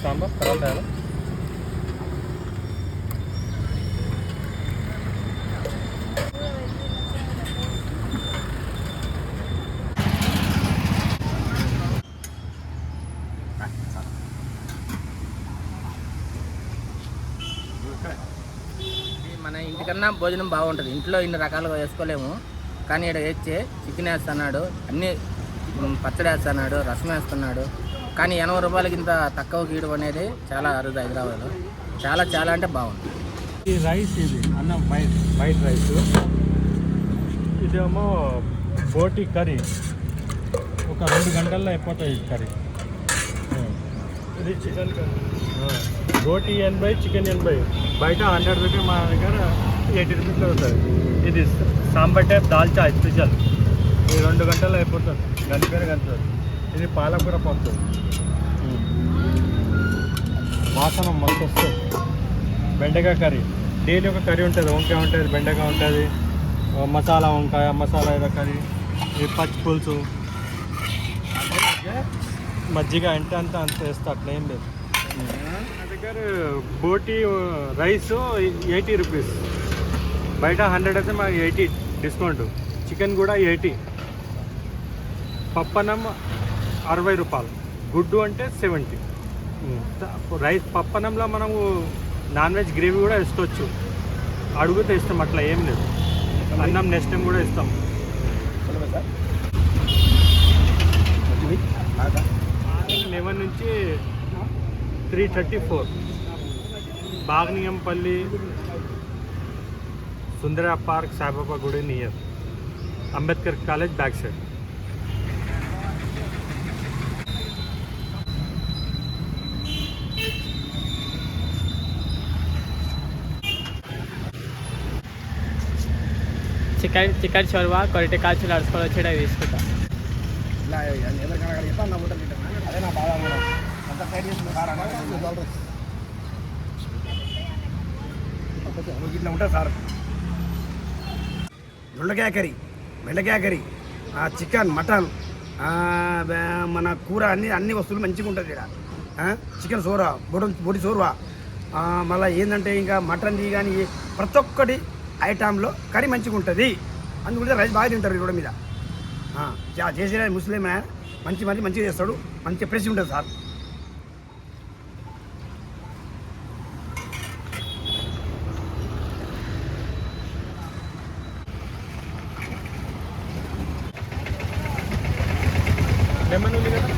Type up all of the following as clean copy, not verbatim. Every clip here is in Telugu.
సాంబార్ తర్వాత మన ఇంటికన్నా భోజనం బాగుంటుంది. ఇంట్లో ఇన్ని రకాలుగా వేసుకోలేము, కానీ ఇక్కడ వేస్తే చికెన్ వేస్తున్నాడు, అన్నీ పచ్చడి వేస్తున్నాడు, రసం వేస్తున్నాడు. కానీ 80 రూపాయలకి ఇంత తక్కువ గీయడం అనేది చాలా అరుదు హైదరాబాద్లో. చాలా చాలా అంటే బాగుంది. ఈ రైస్, ఇది అన్నం వైట్ రైస్, ఇదేమో బోటి కర్రీ. ఒక 2 గంటల్లో అయిపోతుంది కర్రీ. ఇది చికెన్ కర్రీ. రోటీ 80, చికెన్ 80. బయట 100 రూపీస్, మా దగ్గర 80 రూపీస్లో అవుతుంది. ఇది సాంబార్ టైప్ దాల్చా స్పెషల్. ఇది 2 గంటల్లో అయిపోతుంది, గంటది. ఇది పాలకూర పప్పు, వాసన మస్తు వస్తుంది. బెండకాయ కర్రీ, డైలీ ఒక కర్రీ ఉంటుంది. వంకాయ ఉంటుంది, బెండకాయ ఉంటుంది, మసాలా వంకాయ, మసాలా ఏదో కర్రీ. ఇది పచ్చి పులుసు, మజ్జిగ అంటే అంత వేస్తా, అట్లా ఏం లేదు. నా దగ్గర బోటి రైస్ 80 రూపీస్, బయట 100 అయితే మాకు 80 డిస్కౌంట్. చికెన్ కూడా 80. పప్పన్నం 60 రూపాయలు, గుడ్డు అంటే 70. రైస్ పప్పన్నంలో మనము నాన్ వెజ్ గ్రేవీ కూడా వేసుకోవచ్చు, అడుగుతే ఇస్తాం, అట్లా ఏం లేదు. అన్నం నెక్స్ట్ టైం కూడా ఇస్తాం. 11 నుంచి 3:34. బాగ్నియంపల్లి, సుందర పార్క్, సాయిబాబా గుడి near, Ambedkar college back side. Chicken షోర్వా కొరటి కాల్చి నడుచుకొని వచ్చి తీసుకుంటా. అదే నా బాధ. ఇట్లా ఉంటుంది సార్. దొండకాయ కర్రీ, బెండకాయ కర్రీ, చికెన్, మటన్, మన కూర, అన్ని వస్తువులు మంచిగా ఉంటుంది ఇక్కడ. చికెన్ సోరా, బొడి సోర్వా, మళ్ళీ ఏంటంటే ఇంకా మటన్ది కానీ ప్రతి ఒక్కటి ఐటంలో కర్రీ మంచిగా ఉంటుంది. అందుకుంటే రైస్ బాగా తింటారు రోడ్డు మీద. చేసే ముస్లిం మంచిగా చేస్తాడు, మంచిగా ఫ్రెష్ ఉంటుంది సార్. లెమన్ ఉంది కదా.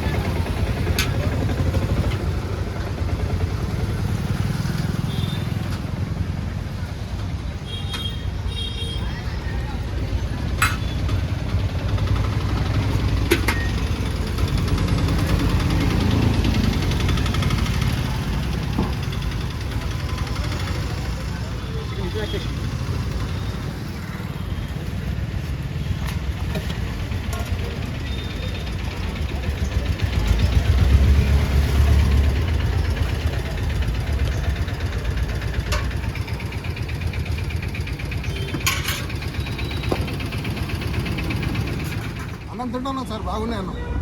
అన్నం తింటున్నాం సార్, బాగున్నాయి అన్నం.